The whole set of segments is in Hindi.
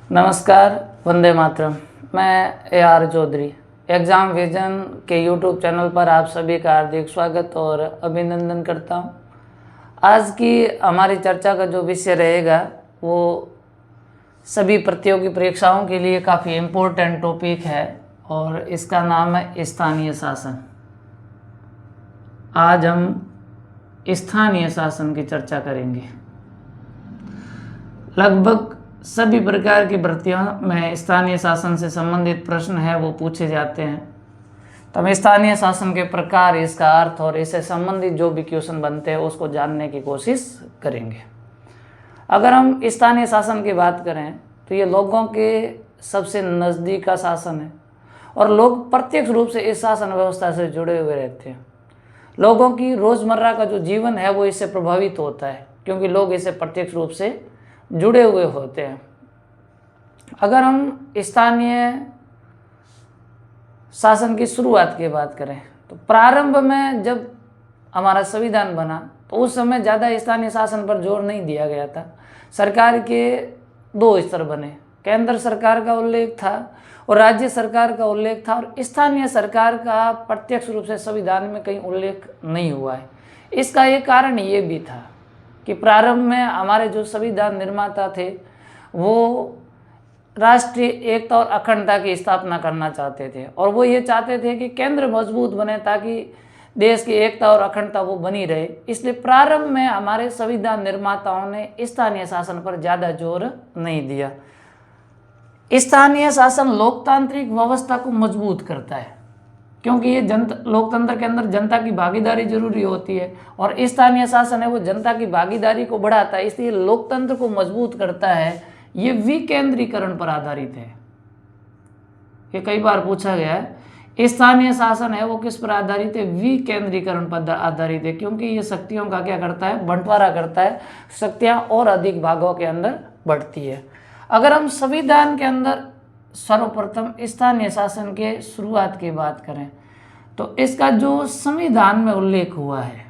नमस्कार, वंदे मातरम। मैं AR चौधरी एग्ज़ाम विजन के YouTube चैनल पर आप सभी का हार्दिक स्वागत और अभिनंदन करता हूं। आज की हमारी चर्चा का जो विषय रहेगा वो सभी प्रतियोगी परीक्षाओं के लिए काफ़ी इम्पोर्टेंट टॉपिक है और इसका नाम है स्थानीय शासन। आज हम स्थानीय शासन की चर्चा करेंगे। लगभग सभी प्रकार की भर्तियों में स्थानीय शासन से संबंधित प्रश्न है वो पूछे जाते हैं। तो हम स्थानीय शासन के प्रकार, इसका अर्थ और इससे संबंधित जो भी क्वेश्चन बनते हैं उसको जानने की कोशिश करेंगे। अगर हम स्थानीय शासन की बात करें तो ये लोगों के सबसे नज़दीक का शासन है और लोग प्रत्यक्ष रूप से इस शासन व्यवस्था से जुड़े हुए रहते हैं। लोगों की रोज़मर्रा का जो जीवन है वो इससे प्रभावित होता है क्योंकि लोग इससे प्रत्यक्ष रूप से जुड़े हुए होते हैं। अगर हम स्थानीय शासन की शुरुआत की बात करें तो प्रारंभ में जब हमारा संविधान बना तो उस समय ज़्यादा स्थानीय शासन पर जोर नहीं दिया गया था। सरकार के दो स्तर बने, केंद्र सरकार का उल्लेख था और राज्य सरकार का उल्लेख था, और स्थानीय सरकार का प्रत्यक्ष रूप से संविधान में कहीं उल्लेख नहीं हुआ है। इसका एक कारण ये भी था कि प्रारंभ में हमारे जो संविधान निर्माता थे वो राष्ट्रीय एकता और अखंडता की स्थापना करना चाहते थे और वो ये चाहते थे कि केंद्र मजबूत बने ताकि देश की एकता और अखंडता वो बनी रहे। इसलिए प्रारंभ में हमारे संविधान निर्माताओं ने स्थानीय शासन पर ज़्यादा जोर नहीं दिया। स्थानीय शासन लोकतांत्रिक व्यवस्था को मजबूत करता है क्योंकि ये लोकतंत्र के अंदर जनता की भागीदारी जरूरी होती है और स्थानीय शासन है वो जनता की भागीदारी को बढ़ाता है, इसलिए लोकतंत्र को मजबूत करता है। ये विकेंद्रीकरण पर आधारित है। ये कई बार पूछा गया है, स्थानीय शासन है वो किस पर आधारित है? विकेंद्रीकरण पर आधारित है क्योंकि ये शक्तियों का क्या करता है? बंटवारा करता है। शक्तियाँ और अधिक भागों के अंदर बढ़ती है। अगर हम संविधान के अंदर सर्वप्रथम स्थानीय शासन के शुरुआत की बात करें तो इसका जो संविधान में उल्लेख हुआ है,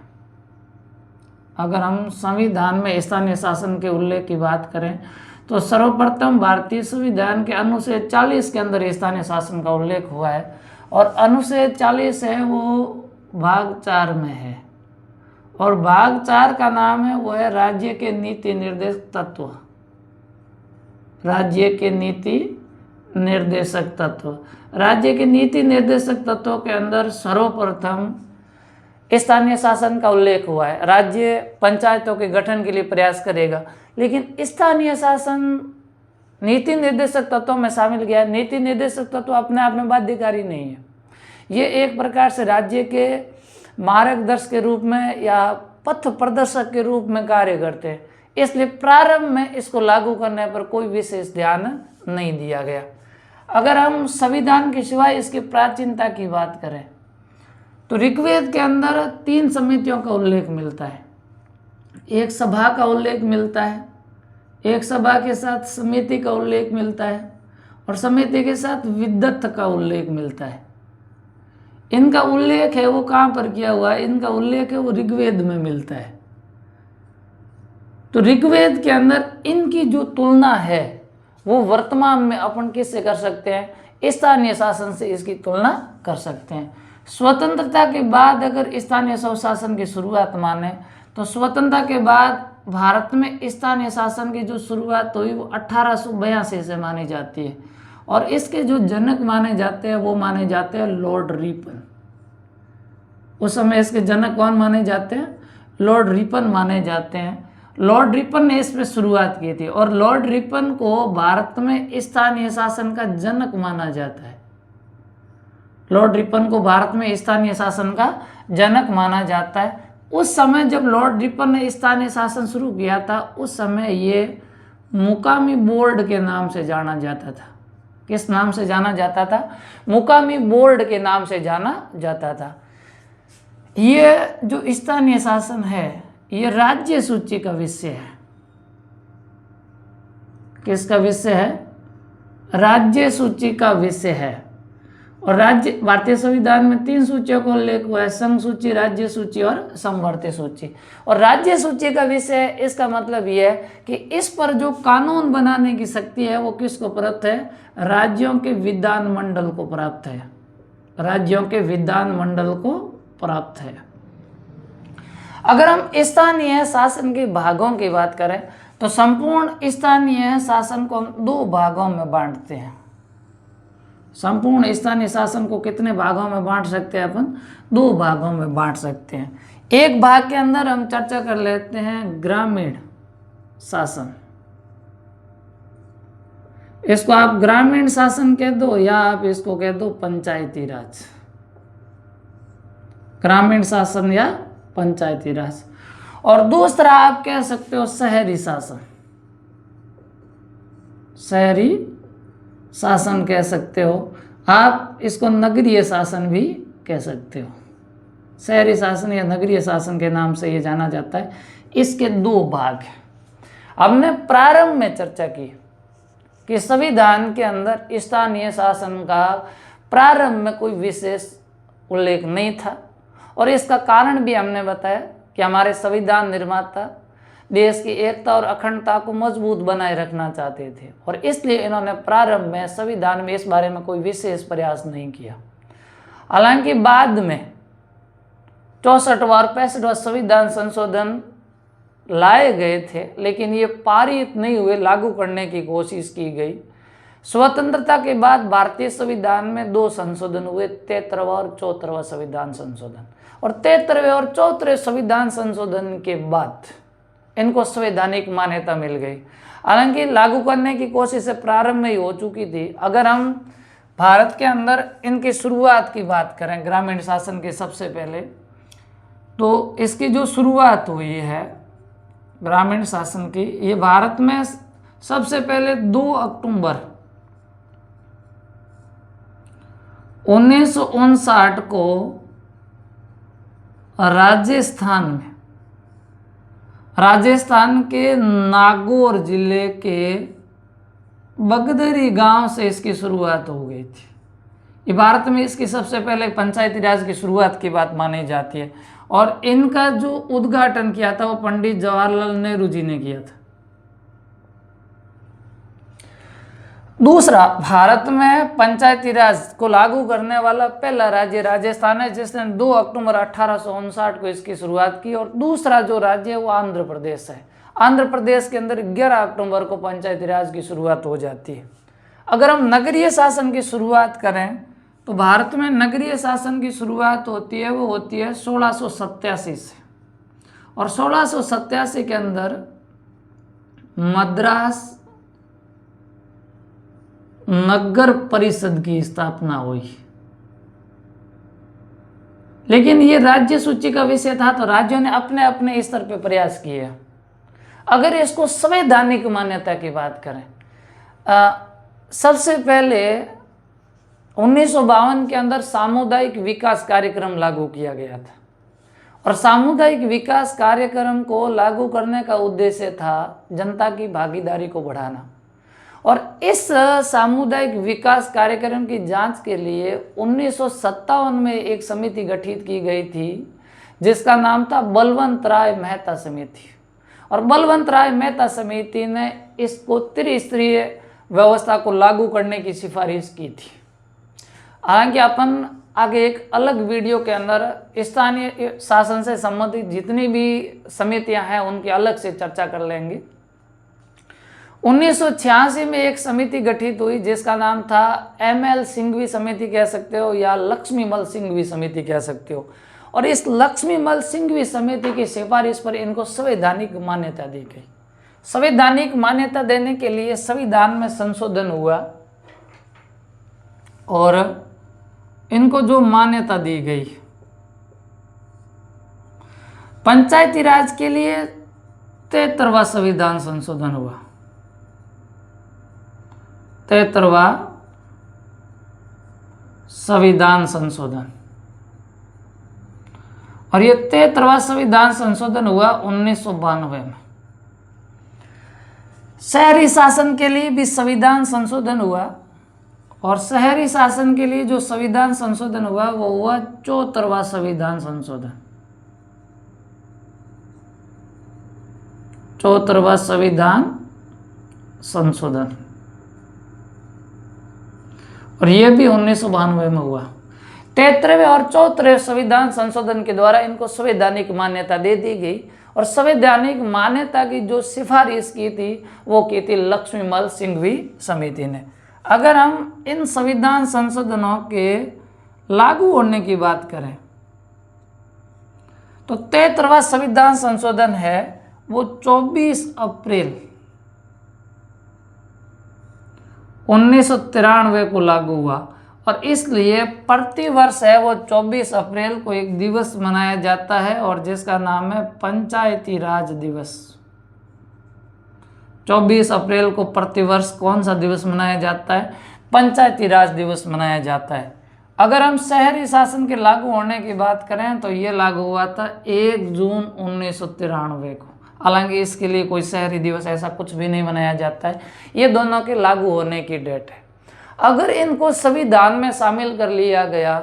अगर हम संविधान में स्थानीय शासन के उल्लेख की बात करें तो सर्वप्रथम भारतीय संविधान के अनुच्छेद 40 के अंदर स्थानीय शासन का उल्लेख हुआ है और अनुच्छेद 40 है वो भाग 4 में है और भाग 4 का नाम है वो है राज्य के नीति निर्देशक तत्व। राज्य के नीति निर्देशक तत्व, राज्य के नीति निर्देशक तत्वों के अंदर सर्वप्रथम स्थानीय शासन का उल्लेख हुआ है। राज्य पंचायतों के गठन के लिए प्रयास करेगा, लेकिन स्थानीय शासन नीति निर्देशक तत्वों में शामिल गया है। नीति निर्देशक तत्व अपने आप में बाध्यकारी नहीं है, ये एक प्रकार से राज्य के मार्गदर्शक के रूप में या पथ प्रदर्शक के रूप में कार्य करते हैं। इसलिए प्रारंभ में इसको लागू करने पर कोई विशेष ध्यान नहीं दिया गया। अगर हम संविधान के सिवाय इसकी प्राचीनता की बात करें तो ऋग्वेद के अंदर 3 समितियों का उल्लेख मिलता है। एक सभा का उल्लेख मिलता है, एक सभा के साथ समिति का उल्लेख मिलता है और समिति के साथ विद्वत का उल्लेख मिलता है। इनका उल्लेख है वो कहाँ पर किया हुआ है? इनका उल्लेख है वो ऋग्वेद में मिलता है। तो ऋग्वेद के अंदर इनकी जो तुलना है वो वर्तमान में अपन किससे कर सकते हैं? स्थानीय शासन से इसकी तुलना कर सकते हैं। स्वतंत्रता के बाद अगर स्थानीय स्वशासन की शुरुआत माने तो स्वतंत्रता के बाद भारत में स्थानीय शासन की जो शुरुआत हुई वो 1882 से मानी जाती है और इसके जो जनक माने जाते हैं वो माने जाते हैं लॉर्ड रिपन। उस समय इसके जनक कौन माने जाते हैं? लॉर्ड रिपन माने जाते हैं। लॉर्ड रिपन ने इस पर शुरुआत की थी और लॉर्ड रिपन को भारत में स्थानीय शासन का जनक माना जाता है। लॉर्ड रिपन को भारत में स्थानीय शासन का जनक माना जाता है। उस समय जब लॉर्ड रिपन ने स्थानीय शासन शुरू किया था उस समय ये मुकामी बोर्ड के नाम से जाना जाता था। किस नाम से जाना जाता था? मुकामी बोर्ड के नाम से जाना जाता था। ये जो स्थानीय शासन है ये राज्य सूची का विषय है। किसका विषय है? राज्य सूची का विषय है और राज्य भारतीय संविधान में 3 सूचियों का उल्लेख हुआ है, संघ सूची, राज्य सूची और समवर्ती सूची। और राज्य सूची का विषय, इसका मतलब यह है कि इस पर जो कानून बनाने की शक्ति है वो किसको प्राप्त है? राज्यों के विधानमंडल को प्राप्त है, राज्यों के विधानमंडल को प्राप्त है। अगर हम स्थानीय शासन के भागों की बात करें तो संपूर्ण स्थानीय शासन को हम 2 भागों में बांटते हैं। संपूर्ण स्थानीय शासन को कितने भागों में बांट सकते हैं अपन? 2 भागों में बांट सकते हैं। एक भाग के अंदर हम चर्चा कर लेते हैं ग्रामीण शासन। इसको आप ग्रामीण शासन कह दो या आप इसको कह दो पंचायती राज, ग्रामीण शासन या पंचायती राज। और दूसरा आप कह सकते हो शहरी शासन, शहरी शासन कह सकते हो, आप इसको नगरीय शासन भी कह सकते हो। शहरी शासन या नगरीय शासन के नाम से ये जाना जाता है। इसके 2 भाग हैं। हमने प्रारंभ में चर्चा की कि संविधान के अंदर स्थानीय शासन का प्रारंभ में कोई विशेष उल्लेख नहीं था, और इसका कारण भी हमने बताया कि हमारे संविधान निर्माता देश की एकता और अखंडता को मजबूत बनाए रखना चाहते थे, और इसलिए इन्होंने प्रारंभ में संविधान में इस बारे में कोई विशेष प्रयास नहीं किया। हालांकि बाद में 64वां और 65वां संविधान संशोधन लाए गए थे, लेकिन ये पारित नहीं हुए, लागू करने की कोशिश की गई। स्वतंत्रता के बाद भारतीय संविधान में 2 संशोधन हुए, 73वां और 74वां संविधान संशोधन। और 73वें और 74वें संविधान संशोधन के बाद इनको संवैधानिक मान्यता मिल गई। हालांकि लागू करने की कोशिश प्रारंभ में ही हो चुकी थी। अगर हम भारत के अंदर इनकी शुरुआत की बात करें ग्रामीण शासन के, सबसे पहले तो इसकी जो शुरुआत हुई है ग्रामीण शासन की, ये भारत में सबसे पहले 2 अक्टूबर 1959 को राजस्थान के नागौर जिले के बगदरी गांव से इसकी शुरुआत हो गई थी। ये भारत में इसकी सबसे पहले पंचायती राज की शुरुआत की बात मानी जाती है, और इनका जो उद्घाटन किया था वो पंडित जवाहरलाल नेहरू जी ने किया था। दूसरा, भारत में पंचायती राज को लागू करने वाला पहला राज्य राजस्थान है, जिसने 2 अक्टूबर 1859 को इसकी शुरुआत की। और दूसरा जो राज्य है वो आंध्र प्रदेश है। आंध्र प्रदेश के अंदर 11 अक्टूबर को पंचायती राज की शुरुआत हो जाती है। अगर हम नगरीय शासन की शुरुआत करें तो भारत में नगरीय शासन की शुरुआत होती है, वो होती है 1687 से। और 1687 के अंदर मद्रास नगर परिषद की स्थापना हुई। लेकिन ये राज्य सूची का विषय था, तो राज्यों ने अपने अपने स्तर पर प्रयास किए। अगर इसको संवैधानिक मान्यता की बात करें, सबसे पहले 1952 के अंदर सामुदायिक विकास कार्यक्रम लागू किया गया था, और सामुदायिक विकास कार्यक्रम को लागू करने का उद्देश्य था जनता की भागीदारी को बढ़ाना। और इस सामुदायिक विकास कार्यक्रम की जांच के लिए 1957 में एक समिति गठित की गई थी, जिसका नाम था बलवंत राय मेहता समिति। और बलवंत राय मेहता समिति ने इसको त्रिस्तरीय व्यवस्था को लागू करने की सिफारिश की थी। हालांकि अपन आगे एक अलग वीडियो के अंदर स्थानीय शासन से संबंधित जितनी भी समितियां हैं उनकी अलग से चर्चा कर लेंगे। 1986 में एक समिति गठित हुई, जिसका नाम था ML सिंघवी समिति कह सकते हो या लक्ष्मीमल सिंघवी समिति कह सकते हो। और इस लक्ष्मीमल सिंघवी समिति की सिफारिश पर इनको संवैधानिक मान्यता दी गई। संवैधानिक मान्यता देने के लिए संविधान में संशोधन हुआ, और इनको जो मान्यता दी गई, पंचायती राज के लिए 73वां संविधान संशोधन हुआ, 73वां संविधान संशोधन। और ये 73वां संविधान संशोधन हुआ 1992 में। शहरी शासन के लिए भी संविधान संशोधन हुआ, और शहरी शासन के लिए जो संविधान संशोधन हुआ वो हुआ 74वां संविधान संशोधन। 74वां संविधान संशोधन, और यह भी 1992 में हुआ। 73वें और 74वें संविधान संशोधन के द्वारा इनको संवैधानिक मान्यता दे दी गई, और संवैधानिक मान्यता की जो सिफारिश की थी वो की थी लक्ष्मीमल सिंघवी समिति ने। अगर हम इन संविधान संशोधनों के लागू होने की बात करें तो 73वां संविधान संशोधन है वो 24 अप्रैल 1993 को लागू हुआ, और इसलिए प्रतिवर्ष है वो 24 अप्रैल को एक दिवस मनाया जाता है और जिसका नाम है पंचायती राज दिवस। 24 अप्रैल को प्रतिवर्ष कौन सा दिवस मनाया जाता है? पंचायती राज दिवस मनाया जाता है। अगर हम शहरी शासन के लागू होने की बात करें तो ये लागू हुआ था 1 जून 1993 को। हालांकि इसके लिए कोई शहरी दिवस ऐसा कुछ भी नहीं मनाया जाता है, ये दोनों के लागू होने की डेट है। अगर इनको संविधान में शामिल कर लिया गया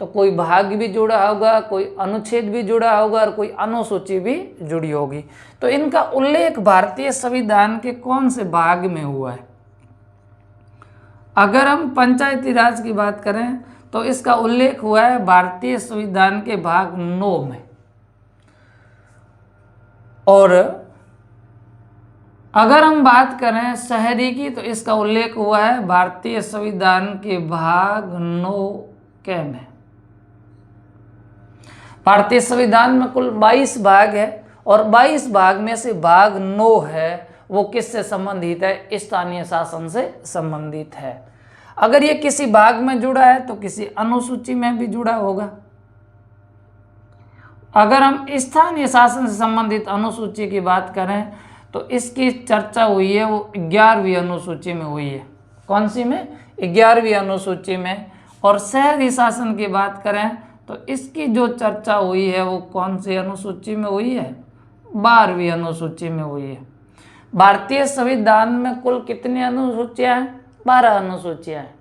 तो कोई भाग भी जुड़ा होगा, कोई अनुच्छेद भी जुड़ा होगा और कोई अनुसूची भी जुड़ी होगी। तो इनका उल्लेख भारतीय संविधान के कौन से भाग में हुआ है? अगर हम पंचायती राज की बात करें तो इसका उल्लेख हुआ है भारतीय संविधान के भाग 9 में, और अगर हम बात करें शहरी की तो इसका उल्लेख हुआ है भारतीय संविधान के भाग 9 में। भारतीय संविधान में कुल 22 भाग है और 22 भाग में से भाग 9 है वो किससे संबंधित है? स्थानीय शासन से संबंधित है। अगर ये किसी भाग में जुड़ा है तो किसी अनुसूची में भी जुड़ा होगा। अगर हम स्थानीय शासन से संबंधित अनुसूची की बात करें तो इसकी चर्चा हुई है वो 11वीं अनुसूची में हुई है। कौन सी में? 11वीं अनुसूची में। और शहरी शासन की बात करें तो इसकी जो चर्चा हुई है वो कौन सी अनुसूची में हुई है? 12वीं अनुसूची में हुई है। भारतीय संविधान में कुल कितनी अनुसूचियां हैं? 12 अनुसूचियां हैं।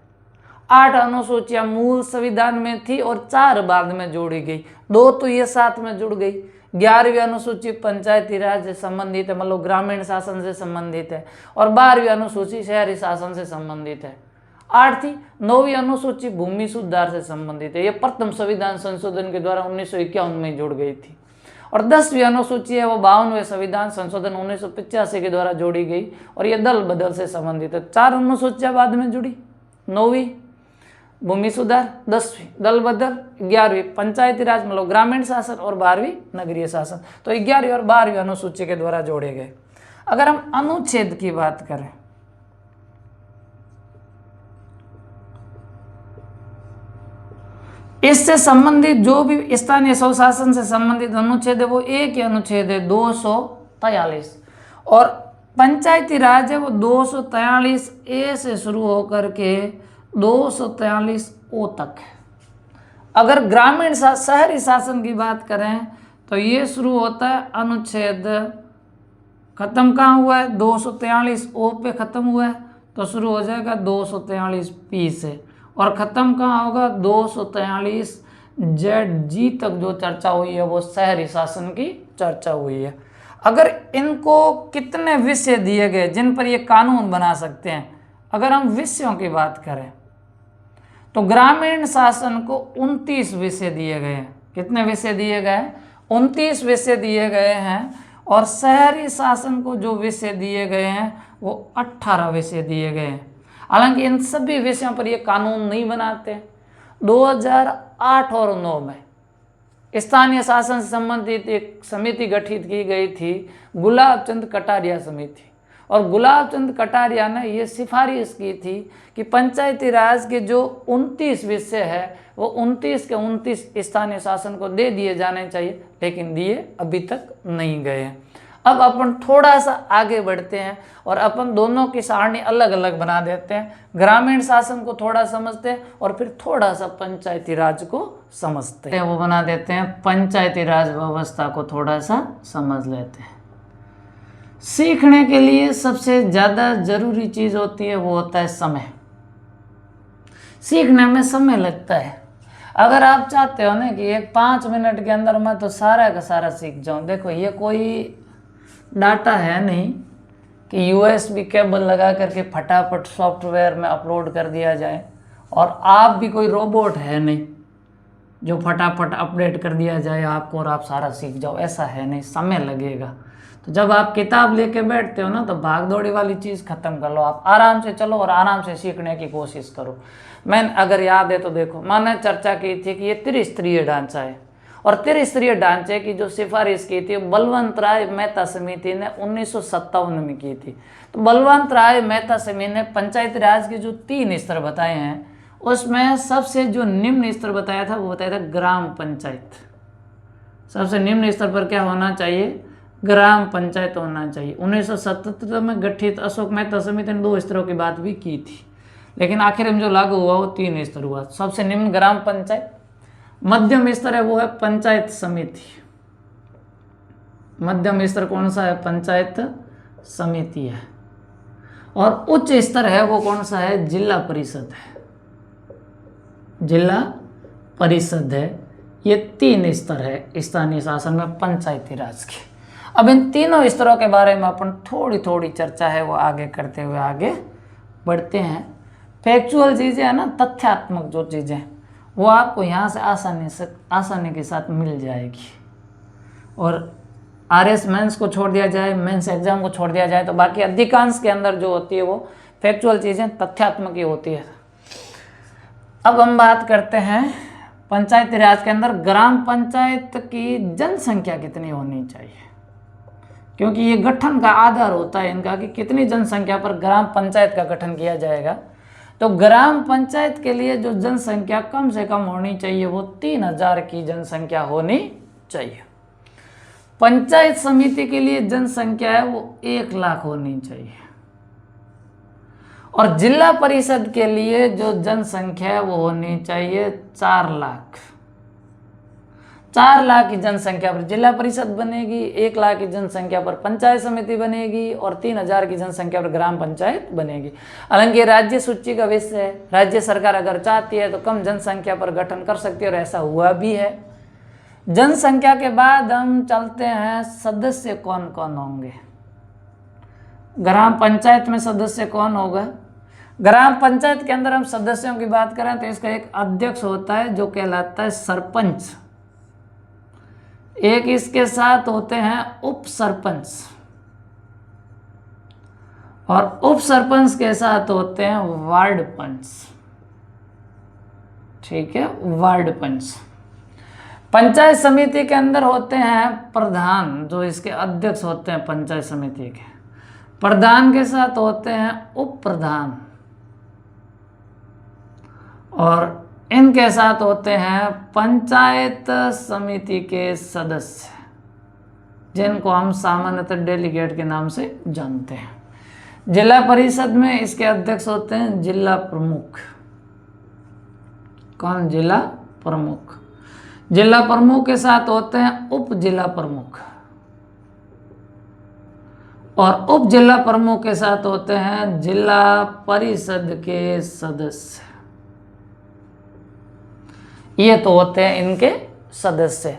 8 अनुसूचियां मूल संविधान में थी और 4 बाद में जोड़ी गई, 2 तो ये साथ में जुड़ गई। 11वीं अनुसूची पंचायती राज से संबंधित है, मतलब ग्रामीण शासन से संबंधित है, और 12वीं अनुसूची शहरी शासन से संबंधित है। 8 थी। 9वीं अनुसूची भूमि सुधार से संबंधित है, ये प्रथम संविधान संशोधन के द्वारा 1951 में जुड़ गई थी। और 10वीं अनुसूची है वो 52वें संविधान संशोधन 1985 के द्वारा जोड़ी गई और ये दल बदल से संबंधित है। 4 अनुसूचियां बाद में जुड़ी, 9वीं भूमि सुधार, 10वीं दल बदल, 11वीं पंचायती राज मतलब ग्रामीण शासन और 12वीं नगरीय शासन। तो 11वीं और 12वीं अनुसूची के द्वारा जोड़े गए। अगर हम अनुच्छेद की बात करें इससे संबंधित जो भी स्थानीय स्वशासन से संबंधित अनुच्छेद है वो एक ही अनुच्छेद है 243, और पंचायती राज है वो 243 ए से शुरू होकर के 243 ओ तक है। अगर ग्रामीण शहरी शासन की बात करें तो ये शुरू होता है अनुच्छेद, खत्म कहाँ हुआ है? 243 ओ पे खत्म हुआ है तो शुरू हो जाएगा 243 पी से, और ख़त्म कहाँ होगा? 243 जेड जी तक जो चर्चा हुई है वो शहरी शासन की चर्चा हुई है। अगर इनको कितने विषय दिए गए जिन पर ये कानून बना सकते हैं, अगर हम विषयों की बात करें तो ग्रामीण शासन को 29 विषय दिए गए हैं। कितने विषय दिए गए हैं? 29 विषय दिए गए हैं। और शहरी शासन को जो विषय दिए गए हैं वो 18 विषय दिए गए हैं। हालांकि इन सभी विषयों पर ये कानून नहीं बनाते। 2008 और 9 में स्थानीय शासन से संबंधित एक समिति गठित की गई थी, गुलाब चंद कटारिया समिति, और गुलाब चंद कटारिया ने ये सिफारिश की थी कि पंचायती राज के जो 29 विषय है वो 29 के 29 स्थानीय शासन को दे दिए जाने चाहिए, लेकिन दिए अभी तक नहीं गए हैं। अब अपन थोड़ा सा आगे बढ़ते हैं और अपन दोनों की सारणी अलग अलग बना देते हैं। ग्रामीण शासन को थोड़ा समझते हैं और फिर थोड़ा सा पंचायती राज को समझते हैं, वो बना देते हैं पंचायती राज व्यवस्था को थोड़ा सा समझ लेते हैं। सीखने के लिए सबसे ज़्यादा जरूरी चीज़ होती है वो होता है समय। सीखने में समय लगता है। अगर आप चाहते हो ना कि एक 5 मिनट के अंदर मैं तो सारा का सारा सीख जाऊं, देखो ये कोई डाटा है नहीं कि यूएसबी केबल लगा करके फटाफट सॉफ्टवेयर में अपलोड कर दिया जाए, और आप भी कोई रोबोट है नहीं जो फटाफट अपडेट कर दिया जाए आपको और आप सारा सीख जाओ, ऐसा है नहीं, समय लगेगा। तो जब आप किताब लेके बैठते हो ना तो भाग दौड़ी वाली चीज़ खत्म कर लो, आप आराम से चलो और आराम से सीखने की कोशिश करो। मैंने अगर याद है तो देखो, मैंने चर्चा की थी कि ये त्रिस्तरीय ढांचा है, और त्रिस्तरीय ढांचे की जो सिफारिश की थी बलवंत राय मेहता समिति ने 1957 में की थी। तो बलवंत राय मेहता समिति ने पंचायती राज के जो 3 स्तर बताए हैं उसमें सबसे जो निम्न स्तर बताया था वो बताया था ग्राम पंचायत। सबसे निम्न स्तर पर क्या होना चाहिए? ग्राम पंचायत होना चाहिए। 1977 में गठित अशोक मेहता समिति ने 2 स्तरों की बात भी की थी, लेकिन आखिर में जो लागू हुआ वो 3 स्तर हुआ। सबसे निम्न ग्राम पंचायत, मध्यम स्तर है वो है पंचायत समिति। मध्यम स्तर कौन सा है? पंचायत समिति है। और उच्च स्तर है वो कौन सा है? जिला परिषद है। जिला परिषद है। ये 3 स्तर है स्थानीय शासन में पंचायती राज के। अब इन तीनों स्तरों के बारे में अपन थोड़ी थोड़ी चर्चा है वो आगे करते हुए आगे बढ़ते हैं। फैक्चुअल चीज़ें है ना, तथ्यात्मक जो चीज़ें, वो आपको यहाँ से आसानी के साथ मिल जाएगी। और आरएस मेंस को छोड़ दिया जाए, मेंस एग्जाम को छोड़ दिया जाए, तो बाकी अधिकांश के अंदर जो होती है वो फैक्चुअल चीज़ें तथ्यात्मक ही होती है। अब हम बात करते हैं पंचायती राज के अंदर ग्राम पंचायत की जनसंख्या कितनी होनी चाहिए, क्योंकि ये गठन का आधार होता है इनका कि कितनी जनसंख्या पर ग्राम पंचायत का गठन किया जाएगा। तो ग्राम पंचायत के लिए जो जनसंख्या कम से कम होनी चाहिए वो 3000 की जनसंख्या होनी चाहिए। पंचायत समिति के लिए जनसंख्या है वो 1 लाख होनी चाहिए। और जिला परिषद के लिए जो जनसंख्या है वो होनी चाहिए 4 लाख। 4 लाख की जनसंख्या पर जिला परिषद बनेगी, 1 लाख की जनसंख्या पर पंचायत समिति बनेगी और 3000 की जनसंख्या पर ग्राम पंचायत बनेगी। हालांकि राज्य सूची का विषय है, राज्य सरकार अगर चाहती है तो कम जनसंख्या पर गठन कर सकती है और ऐसा हुआ भी है। जनसंख्या के बाद हम चलते हैं सदस्य कौन कौन होंगे। ग्राम पंचायत में सदस्य कौन होगा? ग्राम पंचायत के अंदर हम सदस्यों की बात करें तो इसका एक अध्यक्ष होता है जो कहलाता है सरपंच। एक इसके साथ होते हैं उप सरपंच, और उप सरपंच के साथ होते हैं वार्ड पंच। ठीक है, वार्ड पंच। पंचायत समिति के अंदर होते हैं प्रधान, जो इसके अध्यक्ष होते हैं पंचायत समिति के। प्रधान के साथ होते हैं उप प्रधान, और इनके साथ होते हैं पंचायत समिति के सदस्य, जिनको हम सामान्यतः डेलीगेट के नाम से जानते हैं। जिला परिषद में इसके अध्यक्ष होते हैं जिला प्रमुख। कौन? जिला प्रमुख। जिला प्रमुख के साथ होते हैं उप जिला प्रमुख, और उप जिला प्रमुख के साथ होते हैं जिला परिषद के सदस्य। ये तो होते हैं इनके सदस्य।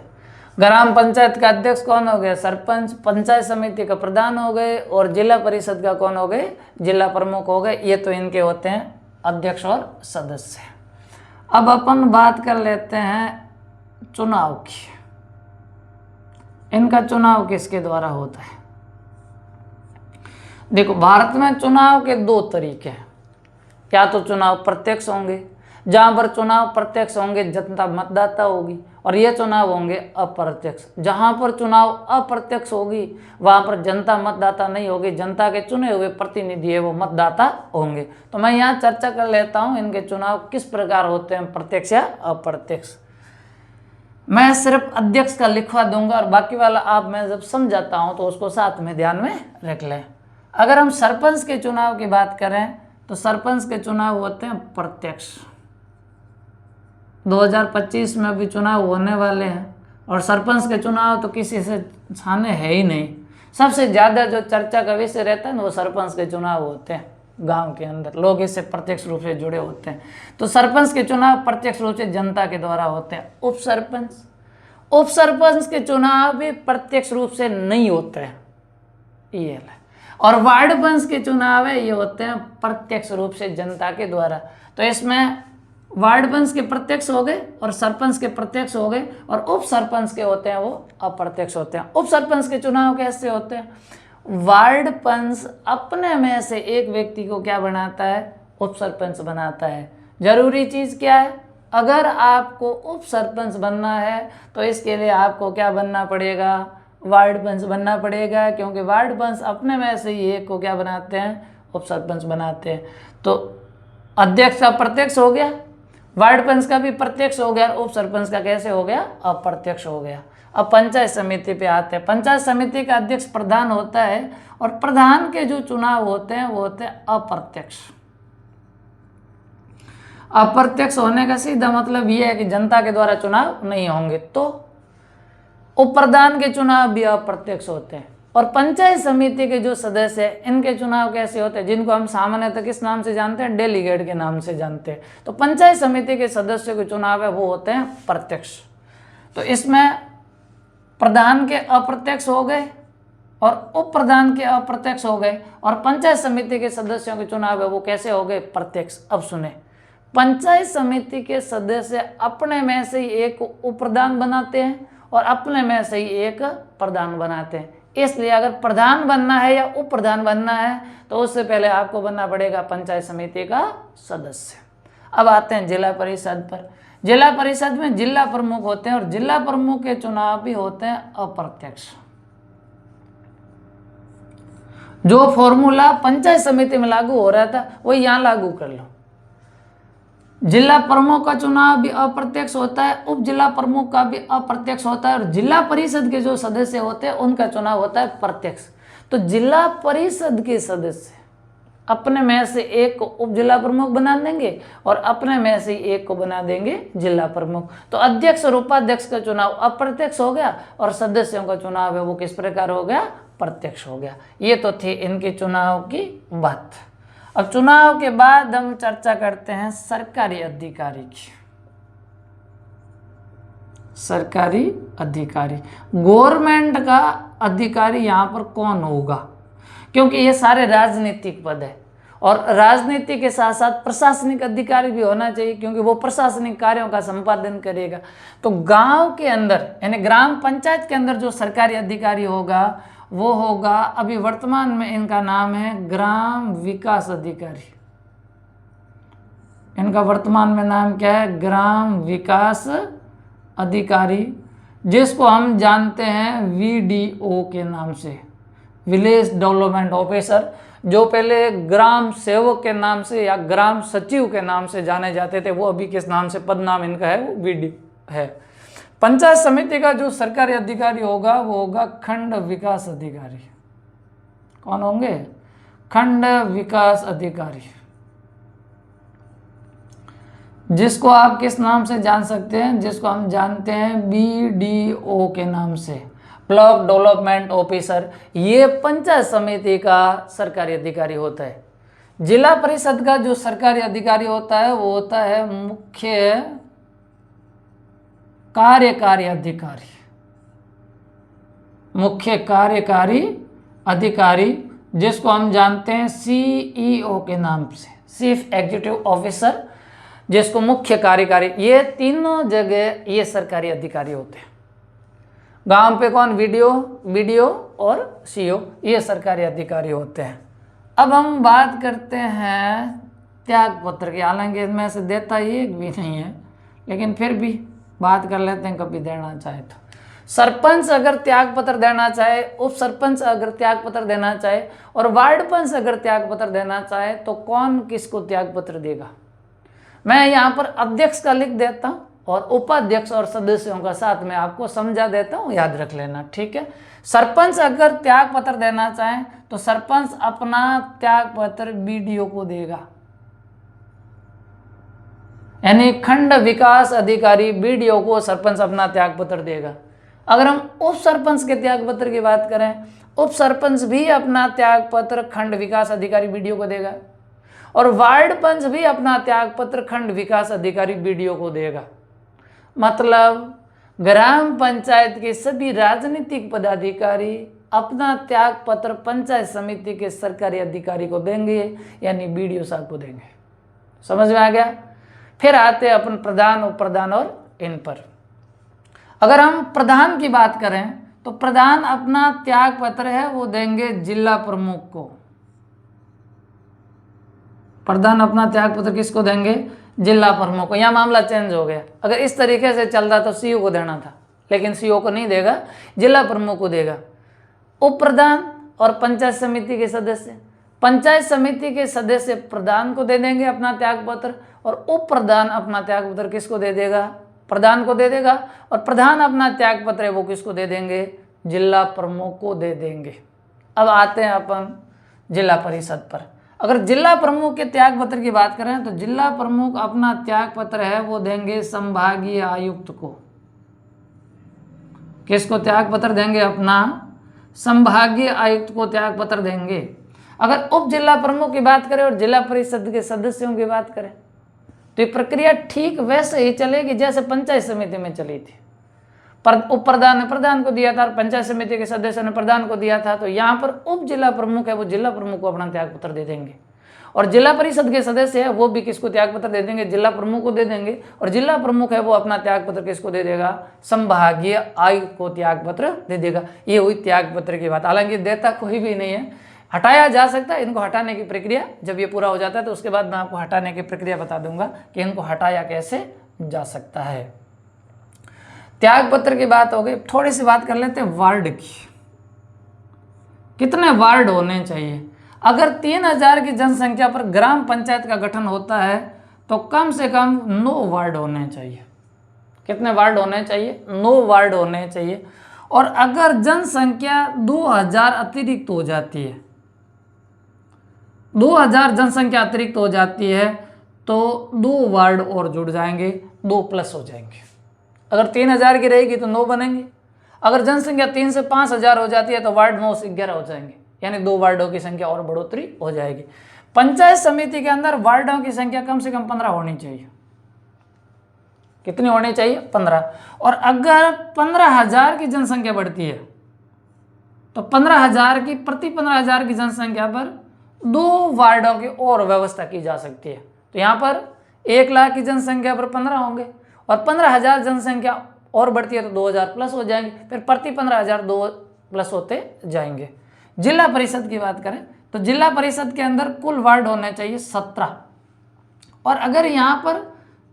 ग्राम पंचायत का अध्यक्ष कौन हो गए? सरपंच। पंचायत समिति का प्रधान हो गए, और जिला परिषद का कौन हो गए? जिला प्रमुख हो गए। ये तो इनके होते हैं अध्यक्ष और सदस्य। अब अपन बात कर लेते हैं चुनाव की। इनका चुनाव किसके द्वारा होता है? देखो, भारत में चुनाव के 2 तरीके हैं। या तो चुनाव प्रत्यक्ष होंगे, जहां पर चुनाव प्रत्यक्ष होंगे जनता मतदाता होगी, और ये चुनाव होंगे अप्रत्यक्ष। जहां पर चुनाव अप्रत्यक्ष होगी वहां पर जनता मतदाता नहीं होगी, जनता के चुने हुए प्रतिनिधि है वो मतदाता होंगे। तो मैं यहाँ चर्चा कर लेता हूँ इनके चुनाव किस प्रकार होते हैं, प्रत्यक्ष या अप्रत्यक्ष। मैं सिर्फ अध्यक्ष का लिखवा दूंगा और बाकी वाला आप मैं जब समझाता हूँ तो उसको साथ में ध्यान में रख लें। अगर हम सरपंच के चुनाव की बात करें तो सरपंच के चुनाव होते हैं प्रत्यक्ष। 2025 में अभी चुनाव होने वाले हैं, और सरपंच के चुनाव तो किसी से छाने है ही नहीं। सबसे ज़्यादा जो चर्चा का विषय रहता है ना वो सरपंच के चुनाव होते हैं। गांव के अंदर, लोग इससे प्रत्यक्ष रूप से जुड़े होते हैं। तो सरपंच के चुनाव प्रत्यक्ष रूप से जनता के द्वारा होते हैं। उप सरपंच के चुनाव भी प्रत्यक्ष रूप से नहीं होते हैं, ये है। और वार्ड पंच के चुनाव है ये होते हैं प्रत्यक्ष रूप से जनता के द्वारा। तो इसमें वार्ड पंच के प्रत्यक्ष हो गए और सरपंच के प्रत्यक्ष हो गए, और उप सरपंच के होते हैं वो अप्रत्यक्ष होते हैं। उप सरपंच के चुनाव कैसे होते हैं? वार्ड पंच अपने में से एक व्यक्ति को क्या बनाता है? उप सरपंच बनाता है। जरूरी चीज क्या है? अगर आपको उप सरपंच बनना है तो इसके लिए आपको क्या बनना पड़ेगा? वार्ड पंच बनना पड़ेगा, क्योंकि वार्ड पंच अपने में से ही एक को क्या बनाते हैं? उप सरपंच बनाते हैं। तो अध्यक्ष का प्रत्यक्ष हो गया, वार्ड पंच का भी प्रत्यक्ष हो गया, उप सरपंच का कैसे हो गया? अप्रत्यक्ष हो गया। अब पंचायत समिति पे आते हैं। पंचायत समिति का अध्यक्ष प्रधान होता है, और प्रधान के जो चुनाव होते हैं वो होते हैं अप्रत्यक्ष। अप्रत्यक्ष होने का सीधा मतलब ये है कि जनता के द्वारा चुनाव नहीं होंगे। तो उप प्रधान के चुनाव भी अप्रत्यक्ष होते हैं। और पंचायत समिति के जो सदस्य हैं इनके चुनाव कैसे होते हैं? जिनको हम सामान्यतः किस नाम से जानते हैं? डेलीगेट के नाम से जानते हैं। तो पंचायत समिति के सदस्यों के चुनाव है वो होते हैं प्रत्यक्ष। तो इसमें प्रधान के अप्रत्यक्ष हो गए और उप प्रधान के अप्रत्यक्ष हो गए, और पंचायत समिति के सदस्यों के चुनाव है वो कैसे हो गए? प्रत्यक्ष। अब सुने, पंचायत समिति के सदस्य अपने में से ही एक उप प्रधान बनाते हैं और अपने में से ही एक प्रधान बनाते हैं। इसलिए अगर प्रधान बनना है या उप प्रधान बनना है तो उससे पहले आपको बनना पड़ेगा पंचायत समिति का सदस्य। अब आते हैं जिला परिषद पर। जिला परिषद में जिला प्रमुख होते हैं, और जिला प्रमुख के चुनाव भी होते हैं अप्रत्यक्ष। जो फॉर्मूला पंचायत समिति में लागू हो रहा था वो यहाँ लागू कर लो। जिला प्रमुख का चुनाव भी अप्रत्यक्ष होता है, उप जिला प्रमुख का भी अप्रत्यक्ष होता है, और जिला परिषद के जो सदस्य होते हैं उनका चुनाव होता है प्रत्यक्ष। तो जिला परिषद के सदस्य अपने में से एक को उप जिला प्रमुख बना देंगे और अपने में से एक को बना देंगे जिला प्रमुख। तो अध्यक्ष और उपाध्यक्ष का चुनाव अप्रत्यक्ष हो गया, और सदस्यों का चुनाव है वो किस प्रकार हो गया? प्रत्यक्ष हो गया। ये तो थी इनके चुनाव की बात। अब चुनाव के बाद हम चर्चा करते हैं सरकारी अधिकारी की। सरकारी अधिकारी, गवर्नमेंट का अधिकारी यहाँ पर कौन होगा? क्योंकि ये सारे राजनीतिक पद है, और राजनीति के साथ साथ प्रशासनिक अधिकारी भी होना चाहिए, क्योंकि वो प्रशासनिक कार्यों का संपादन करेगा। तो गांव के अंदर यानी ग्राम पंचायत के अंदर जो सरकारी अधिकारी होगा वो होगा, अभी वर्तमान में इनका नाम है ग्राम विकास अधिकारी। इनका वर्तमान में नाम क्या है? ग्राम विकास अधिकारी, जिसको हम जानते हैं वीडीओ के नाम से, विलेज डेवलपमेंट ऑफिसर, जो पहले ग्राम सेवक के नाम से या ग्राम सचिव के नाम से जाने जाते थे, वो अभी किस नाम से पद नाम इनका है? वो वीडीओ है। पंचायत समिति का जो सरकारी अधिकारी होगा वो होगा खंड विकास अधिकारी। कौन होंगे? खंड विकास अधिकारी, जिसको आप किस नाम से जान सकते हैं? जिसको हम जानते हैं बीडीओ के नाम से, ब्लॉक डेवलपमेंट ऑफिसर। ये पंचायत समिति का सरकारी अधिकारी होता है। जिला परिषद का जो सरकारी अधिकारी होता है वो होता है मुख्य कार्यकारी अधिकारी। मुख्य कार्यकारी अधिकारी, जिसको हम जानते हैं सीईओ के नाम से, चीफ एग्जीक्यूटिव ऑफिसर, जिसको मुख्य कार्यकारी। ये तीनों जगह ये सरकारी अधिकारी होते हैं। गांव पे कौन? बीडीओ और सीईओ, ये सरकारी अधिकारी होते हैं। अब हम बात करते हैं त्याग पत्र की। हालांकि इनमें से देता ही एक भी नहीं है, लेकिन फिर भी बात कर लेते हैं, कभी देना चाहे तो। सरपंच अगर त्याग पत्र देना चाहे, उप सरपंच अगर त्याग पत्र देना चाहे, और वार्ड पंच अगर त्याग पत्र देना चाहे, तो कौन किसको त्याग पत्र देगा? मैं यहाँ पर अध्यक्ष का लिख देता हूँ और उपाध्यक्ष और सदस्यों का साथ में आपको समझा देता हूँ, याद रख लेना, ठीक है। सरपंच अगर त्याग पत्र देना चाहे तो सरपंच अपना त्याग पत्र बीडीओ को देगा, यानी खंड विकास अधिकारी बीडीओ को सरपंच अपना त्याग पत्र देगा। अगर हम उप सरपंच के त्याग पत्र की बात करें, उप सरपंच भी अपना त्याग पत्र खंड विकास अधिकारी बीडीओ को देगा। और वार्ड पंच भी अपना त्याग पत्र खंड विकास अधिकारी बीडीओ को देगा। मतलब ग्राम पंचायत के सभी राजनीतिक पदाधिकारी अपना त्याग पत्र पंचायत समिति के सरकारी अधिकारी को देंगे, यानी बीडीओ साहब को देंगे। समझ में आ गया। फिर आते हैं अपन प्रधान, उप प्रधान और इन पर। अगर हम प्रधान की बात करें तो प्रधान अपना त्याग पत्र है वो देंगे जिला प्रमुख को। प्रधान अपना त्याग पत्र किसको देंगे? जिला प्रमुख को। यहाँ मामला चेंज हो गया। अगर इस तरीके से चल रहा तो सीओ को देना था, लेकिन सीओ को नहीं देगा, जिला प्रमुख को देगा। उप प्रधान और पंचायत समिति के सदस्य, पंचायत समिति के सदस्य प्रधान को दे देंगे अपना त्याग पत्र, और उप प्रधान अपना त्याग पत्र किसको दे देगा? प्रधान को दे देगा। और प्रधान अपना त्याग पत्र है वो किसको दे देंगे? जिला प्रमुख को दे देंगे। अब आते हैं अपन जिला परिषद पर। अगर जिला प्रमुख के त्याग पत्र की बात करें तो जिला प्रमुख अपना त्याग पत्र है वो देंगे संभागीय आयुक्त को। किसको त्याग पत्र देंगे? अपना संभागीय आयुक्त को त्याग पत्र देंगे। अगर उप जिला प्रमुख की बात करें और जिला परिषद के सदस्यों की बात करें तो ये प्रक्रिया ठीक वैसे ही चलेगी जैसे पंचायत समिति में चली थी। उप प्रधान ने प्रधान को दिया था और पंचायत समिति के सदस्यों ने प्रधान को दिया था, तो यहाँ पर उप जिला प्रमुख है वो जिला प्रमुख को अपना त्याग पत्र दे देंगे, और जिला परिषद के सदस्य है वो भी किसको त्याग पत्र दे देंगे? जिला प्रमुख को दे देंगे। और जिला प्रमुख है वो अपना त्याग पत्र किसको दे देगा? संभागीय आयुक्त को त्याग पत्र दे देगा। ये हुई त्याग पत्र की बात। हालांकि देता कोई भी नहीं है, हटाया जा सकता है। इनको हटाने की प्रक्रिया जब ये पूरा हो जाता है तो उसके बाद मैं आपको हटाने की प्रक्रिया बता दूंगा कि इनको हटाया कैसे जा सकता है। त्याग पत्र की बात हो गई। थोड़ी सी बात कर लेते हैं वार्ड की। कितने वार्ड होने चाहिए? अगर 3000 की जनसंख्या पर ग्राम पंचायत का गठन होता है तो कम से कम 9 वार्ड होने चाहिए। कितने वार्ड होने चाहिए? 9 वार्ड होने चाहिए। और अगर जनसंख्या 2000 अतिरिक्त हो जाती है, 2000 जनसंख्या अतिरिक्त हो जाती है तो 2 वार्ड और जुड़ जाएंगे, 2 प्लस हो जाएंगे। अगर 3000 की रहेगी तो 9 बनेंगे। अगर जनसंख्या 3 से 5000 हो जाती है तो वार्ड 9 से 11 हो जाएंगे, यानी 2 वार्डों की संख्या और बढ़ोतरी हो जाएगी। पंचायत समिति के अंदर वार्डों की संख्या कम से कम 15 होनी चाहिए। कितनी होनी चाहिए? 15। और अगर 15,000 की जनसंख्या बढ़ती है तो 15,000 की प्रति 15,000 की जनसंख्या पर 2 वार्डों की और व्यवस्था की जा सकती है। तो यहाँ पर 1 लाख की जनसंख्या पर 15 होंगे, और 15,000 जनसंख्या और बढ़ती है तो 2000 प्लस हो जाएंगे, फिर प्रति 15,000 2 प्लस होते जाएंगे। जिला परिषद की बात करें तो जिला परिषद के अंदर कुल वार्ड होने चाहिए 17, और अगर यहाँ पर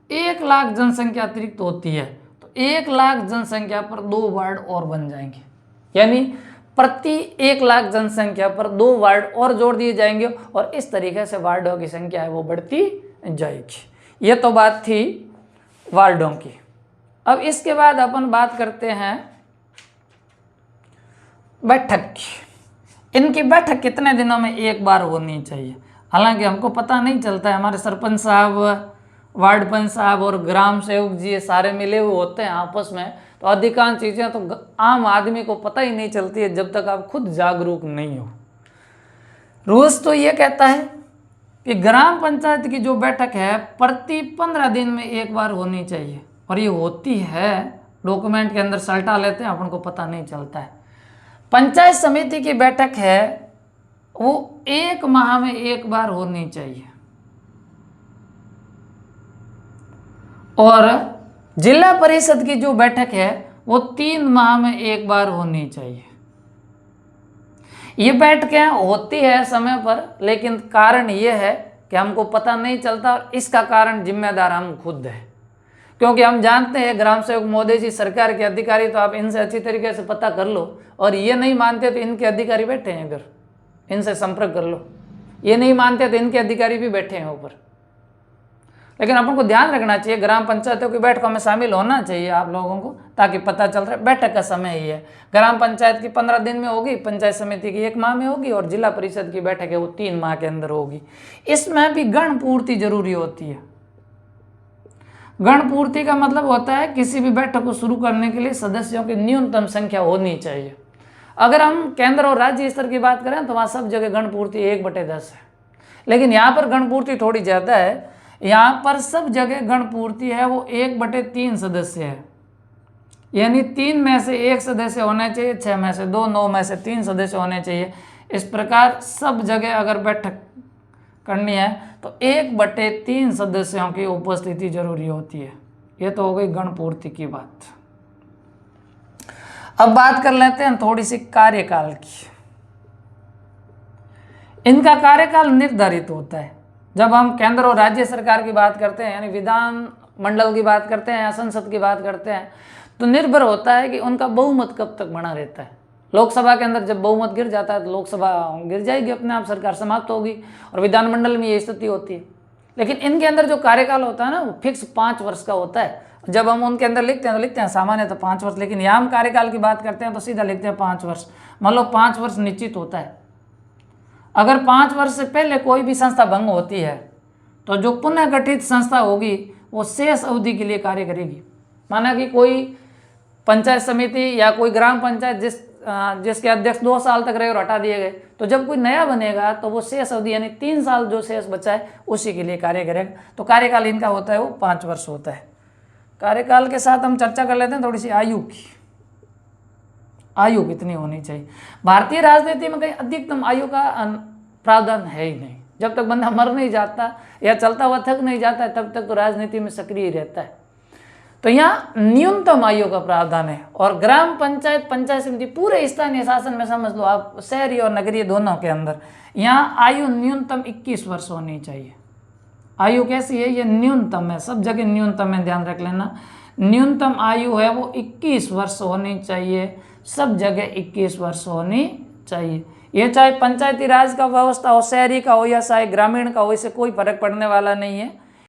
1 लाख जनसंख्या अतिरिक्त होती है तो 1 लाख जनसंख्या पर 2 वार्ड और बन जाएंगे, यानी प्रति 1 लाख जनसंख्या पर 2 वार्ड और जोड़ दिए जाएंगे, और इस तरीके से वार्डों की संख्या है वो बढ़ती जाएगी। ये तो बात थी वार्डों की। अब इसके बाद अपन बात करते हैं बैठक की। इनकी बैठक कितने दिनों में एक बार होनी चाहिए? हालांकि हमको पता नहीं चलता है, हमारे सरपंच साहब, वार्ड पंच साहब और ग्राम सेवक जी ये सारे मिले हुए होते हैं आपस में, तो अधिकांश चीज़ें तो आम आदमी को पता ही नहीं चलती है जब तक आप खुद जागरूक नहीं हो। रूल्स तो ये कहता है कि ग्राम पंचायत की जो बैठक है प्रति 15 दिन में एक बार होनी चाहिए, और ये होती है, डॉक्यूमेंट के अंदर सल्टा लेते हैं, अपन को पता नहीं चलता है। पंचायत समिति की बैठक है वो 1 माह में एक बार होनी चाहिए, और जिला परिषद की जो बैठक है वो 3 माह में एक बार होनी चाहिए। ये बैठकें होती है समय पर, लेकिन कारण ये है कि हमको पता नहीं चलता, और इसका कारण जिम्मेदार हम खुद हैं, क्योंकि हम जानते हैं ग्राम सेवक मोदी जी सरकार के अधिकारी, तो आप इनसे अच्छी तरीके से पता कर लो, और ये नहीं मानते तो इनके अधिकारी बैठे हैं, अगर इनसे संपर्क कर लो। ये नहीं मानते तो इनके अधिकारी भी बैठे हैं ऊपर। लेकिन अपन को ध्यान रखना चाहिए, ग्राम पंचायतों की बैठकों में शामिल होना चाहिए आप लोगों को, ताकि पता चल रहा है बैठक का समय ही है। ग्राम पंचायत की 15 दिन में होगी, पंचायत समिति की 1 माह में होगी, और जिला परिषद की बैठक है वो 3 माह के अंदर होगी। इसमें भी गण पूर्ति जरूरी होती है। गण पूर्ति का मतलब होता है किसी भी बैठक को शुरू करने के लिए सदस्यों की न्यूनतम संख्या होनी चाहिए। अगर हम केंद्र और राज्य स्तर की बात करें तो वहाँ सब जगह गण पूर्ति 1/10 है, लेकिन यहाँ पर गणपूर्ति थोड़ी ज़्यादा है। यहाँ पर सब जगह गणपूर्ति है वो 1/3 सदस्य है, यानी 3 में से 1 सदस्य होना चाहिए, 6 में से 2, 9 में से 3 सदस्य होने चाहिए। इस प्रकार सब जगह अगर बैठक करनी है तो 1/3 सदस्यों की उपस्थिति जरूरी होती है। ये तो हो गई गणपूर्ति की बात। अब बात कर लेते हैं थोड़ी सी कार्यकाल की। इनका कार्यकाल निर्धारित होता है। जब हम केंद्र और राज्य सरकार की बात करते हैं, यानी विधान मंडल की बात करते हैं या संसद की बात करते हैं, तो निर्भर होता है कि उनका बहुमत कब तक बना रहता है। लोकसभा के अंदर जब बहुमत गिर जाता है तो लोकसभा गिर जाएगी, अपने आप सरकार समाप्त होगी, और विधानमंडल में ये स्थिति होती है। लेकिन इनके अंदर जो कार्यकाल होता है ना, वो फिक्स 5 वर्ष का होता है। जब हम उनके अंदर लिखते हैं तो लिखते हैं सामान्य तो 5 वर्ष, लेकिन यहाँ हम कार्यकाल की बात करते हैं तो सीधा लिखते हैं 5 वर्ष। मान लो 5 वर्ष निश्चित होता है। अगर 5 वर्ष से पहले कोई भी संस्था भंग होती है तो जो पुनः गठित संस्था होगी वो शेष अवधि के लिए कार्य करेगी। माना कि कोई पंचायत समिति या कोई ग्राम पंचायत जिसके अध्यक्ष 2 साल तक रहे और हटा दिए गए, तो जब कोई नया बनेगा तो वो शेष अवधि यानी 3 साल जो शेष बचा है उसी के लिए कार्य करेगा। तो कार्यकाल इनका होता है वो 5 वर्ष होता है। कार्यकाल के साथ हम चर्चा कर लेते हैं थोड़ी सी आयु की। आयु कितनी होनी चाहिए? भारतीय राजनीति में कहीं अधिकतम आयु का प्रावधान है ही नहीं। जब तक बंदा मर नहीं जाता या चलता हुआ थक नहीं जाता है तब तक तो राजनीति में सक्रिय रहता है। तो यहाँ न्यूनतम आयु का प्रावधान है। और ग्राम पंचायत, पंचायत समिति, पूरे स्थानीय शासन में समझ लो आप, शहरी और नगरीय दोनों के अंदर, यहाँ आयु न्यूनतम 21 वर्ष होनी चाहिए। आयु कैसी है? ये न्यूनतम है, सब जगह न्यूनतम है, ध्यान रख लेना। न्यूनतम आयु है वो 21 वर्ष होनी चाहिए, सब जगह 21 वर्ष होनी चाहिए। ये चाहे पंचायती राज का व्यवस्था हो, शहरी का हो या चाहे ग्रामीण का हो, इससे कोई फर्क पड़ने वाला नहीं है।